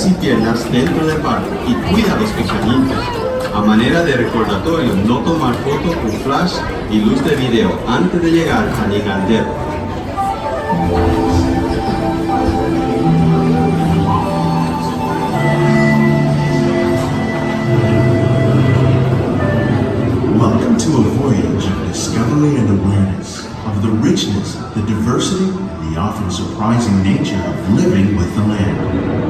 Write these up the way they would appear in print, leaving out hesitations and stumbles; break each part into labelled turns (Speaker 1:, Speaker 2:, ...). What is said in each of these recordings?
Speaker 1: y piernas dentro del parque y cuida a los pequeñitos. A manera de recordatorio, no tomar fotos con flash y luz de video antes de llegar a unedited.
Speaker 2: Welcome to a voyage of discovery and awareness of the richness, the diversity, the often surprising nature of living with the land.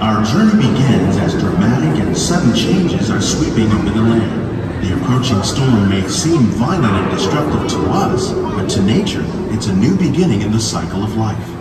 Speaker 2: Our journey begins as dramatic and sudden changes are sweeping over the land. The approaching storm may seem violent and destructive to us, but to nature, it's a new beginning in the cycle of life.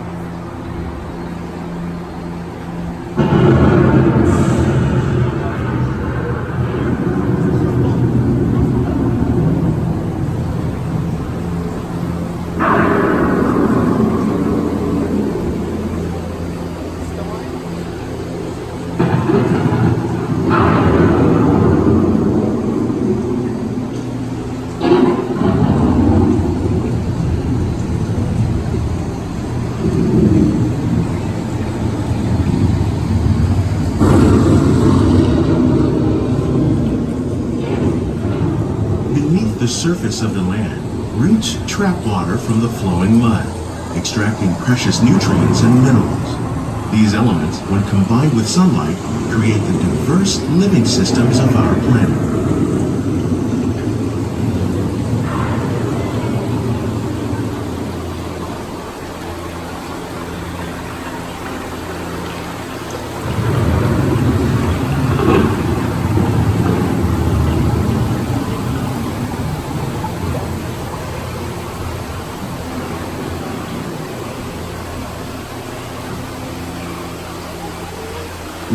Speaker 2: Beneath the surface of the land, roots trap water from the flowing mud, extracting precious nutrients and minerals. These elements, when combined with sunlight, create the diverse living systems of our planet.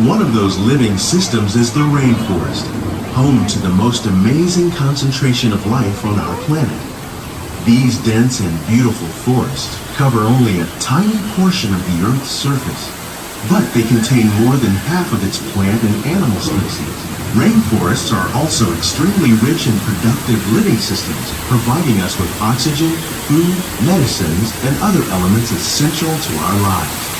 Speaker 2: One of those living systems is the rainforest, home to the most amazing concentration of life on our planet. These dense and beautiful forests cover only a tiny portion of the Earth's surface, but they contain more than half of its plant and animal species. Rainforests are also extremely rich in productive living systems, providing us with oxygen, food, medicines, and other elements essential to our lives.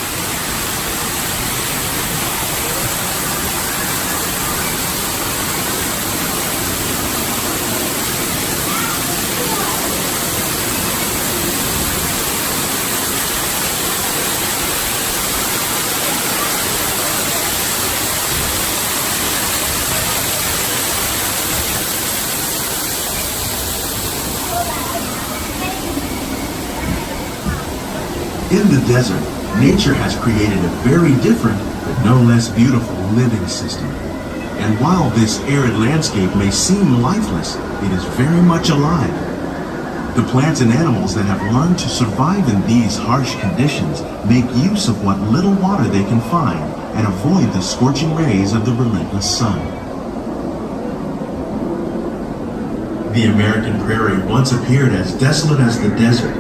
Speaker 2: In the desert, nature has created a very different, but no less beautiful living system. And while this arid landscape may seem lifeless, it is very much alive. The plants and animals that have learned to survive in these harsh conditions make use of what little water they can find and avoid the scorching rays of the relentless sun. The American prairie once appeared as desolate as the desert,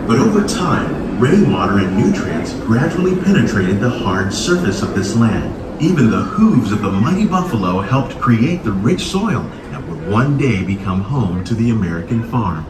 Speaker 2: but over time, rainwater and nutrients gradually penetrated the hard surface of this land. Even the hooves of the mighty buffalo helped create the rich soil that would one day become home to the American farm.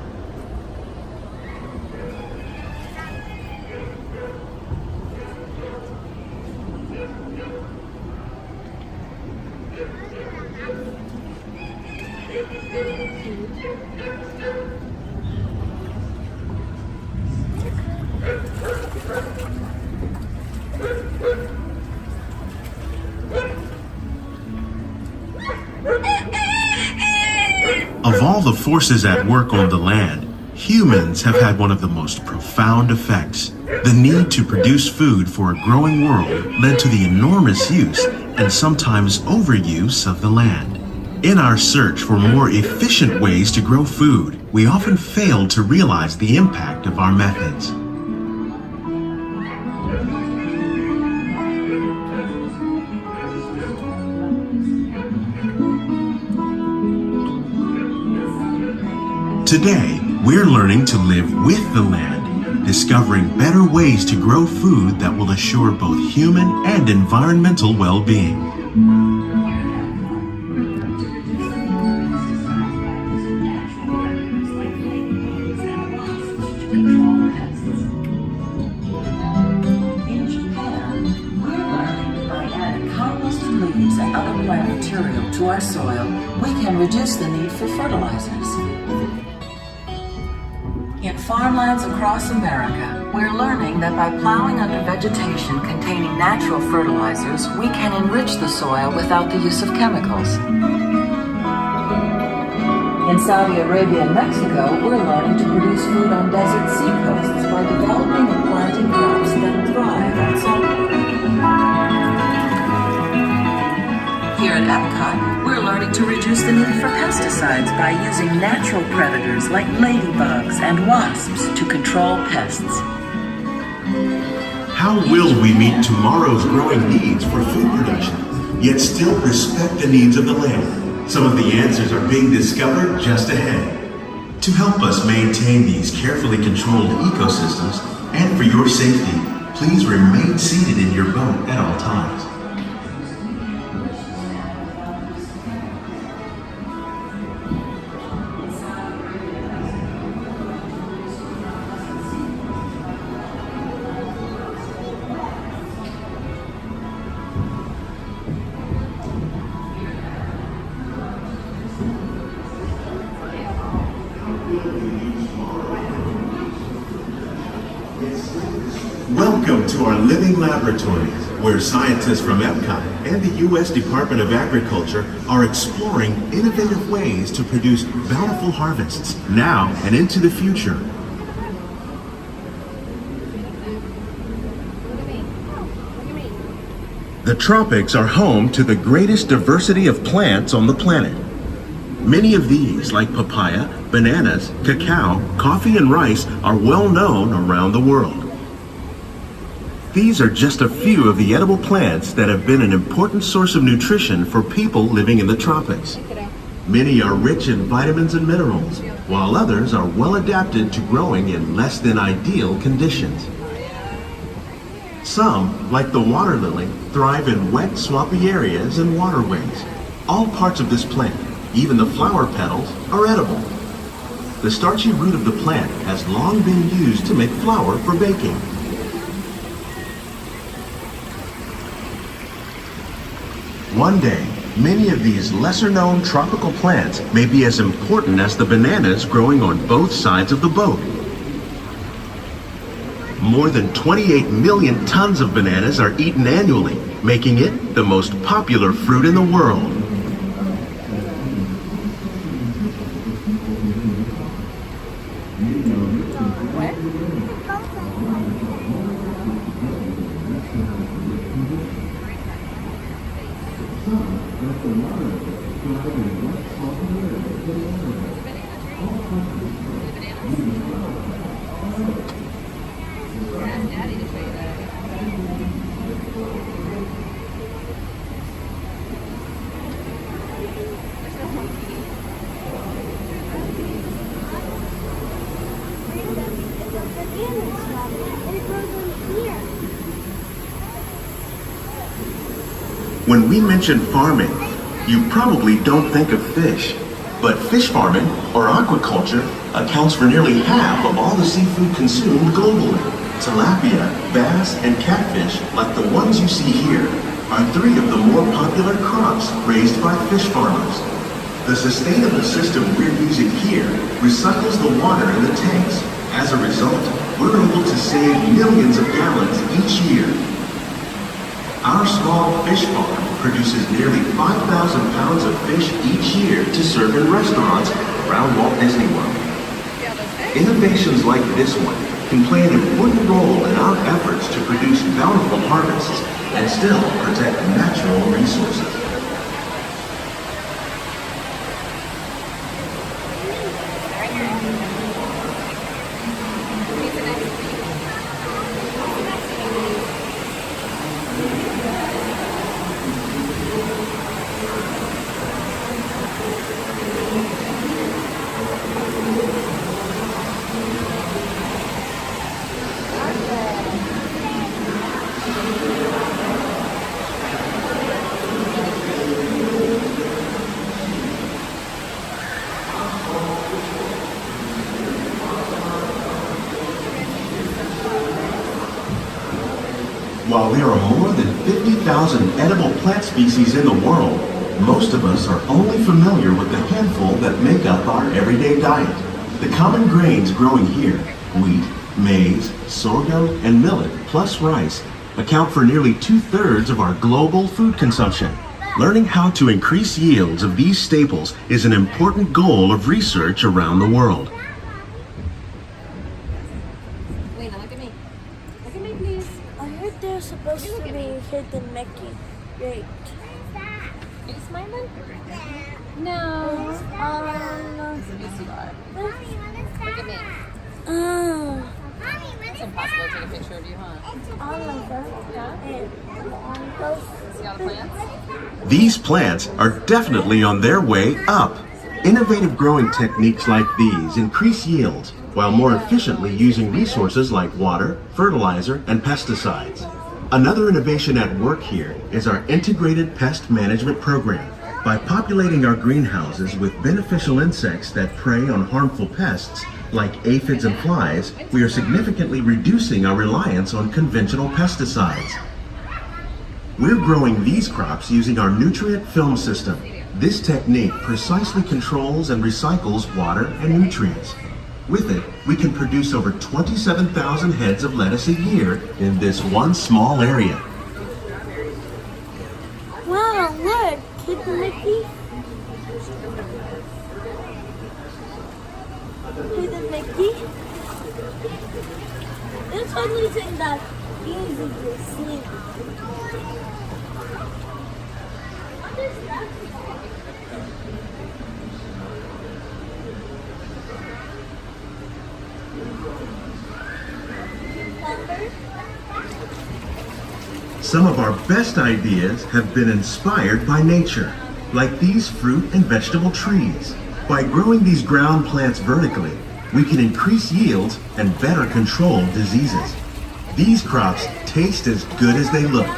Speaker 2: Of all the forces at work on the land, humans have had one of the most profound effects. The need to produce food for a growing world led to the enormous use and sometimes overuse of the land. In our search for more efficient ways to grow food, we often fail to realize the impact of our methods. Today, we're learning to live with the land, discovering better ways to grow food that will assure both human and environmental well-being.
Speaker 3: plant material to our soil, we can reduce the need for fertilizers. In farmlands across America, we're learning that by plowing under vegetation containing natural fertilizers, we can enrich the soil without the use of chemicals. In Saudi Arabia and Mexico, we're learning to produce food on desert seacoasts by developing and planting crops that thrive on saltwater. Here at Epcot, we're learning to reduce the need for pesticides by using natural predators like ladybugs and wasps to control pests.
Speaker 2: How will we meet tomorrow's growing needs for food production, yet still respect the needs of the land? Some of the answers are being discovered just ahead. To help us maintain these carefully controlled ecosystems, and for your safety, please remain seated in your boat at all times. Welcome to our living laboratories, where scientists from Epcot and the U.S. Department of Agriculture are exploring innovative ways to produce bountiful harvests now and into the future. The tropics are home to the greatest diversity of plants on the planet. Many of these, like papaya, bananas, cacao, coffee, and rice, are well known around the world. These are just a few of the edible plants that have been an important source of nutrition for people living in the tropics. Many are rich in vitamins and minerals, while others are well adapted to growing in less than ideal conditions. Some, like the water lily, thrive in wet, swampy areas and waterways. All parts of this plant, even the flower petals, are edible. The starchy root of the plant has long been used to make flour for baking. One day, many of these lesser-known tropical plants may be as important as the bananas growing on both sides of the boat. More than 28 million tons of bananas are eaten annually, making it the most popular fruit in the world. When we mention farming, you probably don't think of fish. But fish farming, or aquaculture, accounts for nearly half of all the seafood consumed globally. Tilapia, bass, and catfish, like the ones you see here, are three of the more popular crops raised by fish farmers. The sustainable system we're using here recycles the water in the tanks. As a result, we're able to save millions of gallons each year. Our small fish farm produces nearly 5,000 pounds of fish each year to serve in restaurants around Walt Disney World. Innovations like this one can play an important role in our efforts to produce bountiful harvests and still protect natural resources. While there are more than 50,000 edible plant species in the world, Most of us are only familiar with the handful that make up our everyday diet. The common grains growing here, wheat, maize, sorghum, and millet, plus rice, account for nearly 2/3 of our global food consumption. Learning how to increase yields of these staples is an important goal of research around the world.
Speaker 4: Wait, look at me. Look at me, please.
Speaker 5: I heard they're supposed to be hidden Mickey. Great.
Speaker 4: Are you smiling? No. Yes, you are. Look at me. It's impossible to take a picture of you, huh? See all the plants?
Speaker 2: These plants are definitely on their way up. Innovative growing techniques like these increase yields while more efficiently using resources like water, fertilizer, and pesticides. Another innovation at work here is our integrated pest management program. By populating our greenhouses with beneficial insects that prey on harmful pests, like aphids and flies, we are significantly reducing our reliance on conventional pesticides. We're growing these crops using our nutrient film system. This technique precisely controls and recycles water and nutrients. With it, we can produce over 27,000 heads of lettuce a year in this one small area.
Speaker 5: Wow, look, hidden Mickey. Hidden Mickey. It's only thing that easy to see.
Speaker 2: Some of our best ideas have been inspired by nature, like these fruit and vegetable trees. By growing these ground plants vertically, we can increase yields and better control diseases. These crops taste as good as they look.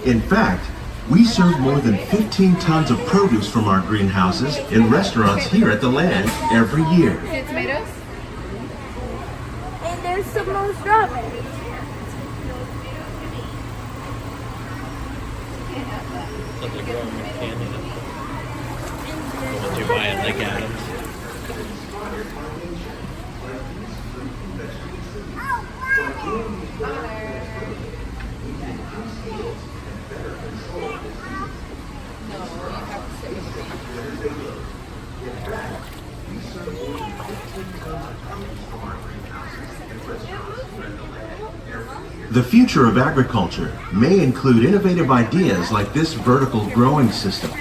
Speaker 2: In fact, we serve more than 15 tons of produce from our greenhouses in restaurants here at the land every year.
Speaker 4: Okay, tomatoes?
Speaker 5: And there's some more strawberries.
Speaker 6: They're growing in Canada. Did you buy it like Adams?
Speaker 2: The future of agriculture may include innovative ideas like this vertical growing system.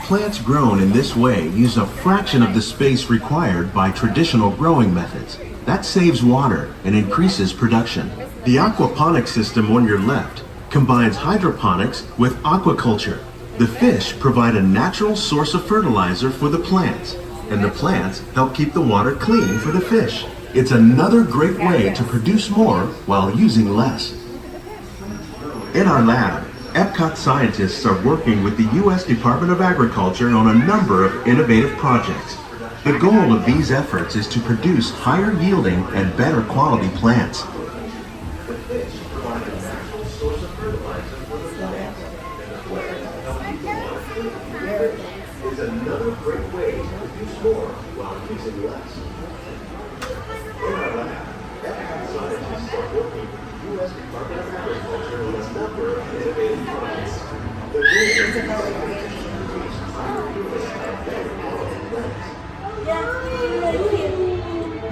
Speaker 2: Plants grown in this way use a fraction of the space required by traditional growing methods. That saves water and increases production. The aquaponics system on your left combines hydroponics with aquaculture. The fish provide a natural source of fertilizer for the plants, and the plants help keep the water clean for the fish. It's another great way to produce more while using less. In our lab, Epcot scientists are working with the U.S. Department of Agriculture on a number of innovative projects. The goal of these efforts is to produce higher yielding and better quality plants. Is another great way to produce more while using less. In our lab, Epcot scientists are working with the U.S. Department of Agriculture on a number of innovative projects. The goal is to produce higher yielding and better quality plants.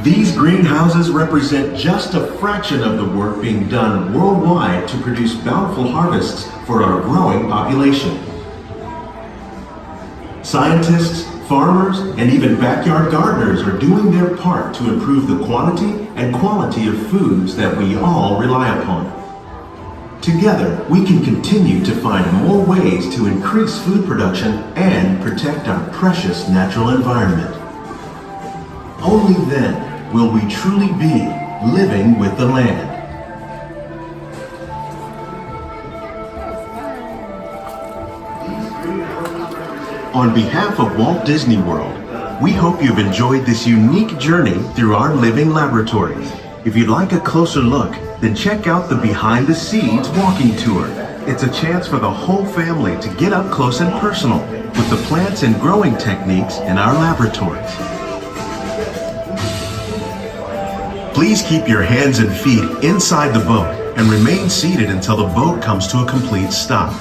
Speaker 2: These greenhouses represent just a fraction of the work being done worldwide to produce bountiful harvests for our growing population. Scientists, farmers, and even backyard gardeners are doing their part to improve the quantity and quality of foods that we all rely upon. Together, we can continue to find more ways to increase food production and protect our precious natural environment. Only then will we truly be living with the land. On behalf of Walt Disney World, we hope you've enjoyed this unique journey through our living laboratories. If you'd like a closer look, then check out the Behind the Scenes walking tour. It's a chance for the whole family to get up close and personal with the plants and growing techniques in our laboratories. Please keep your hands and feet inside the boat and remain seated until the boat comes to a complete stop.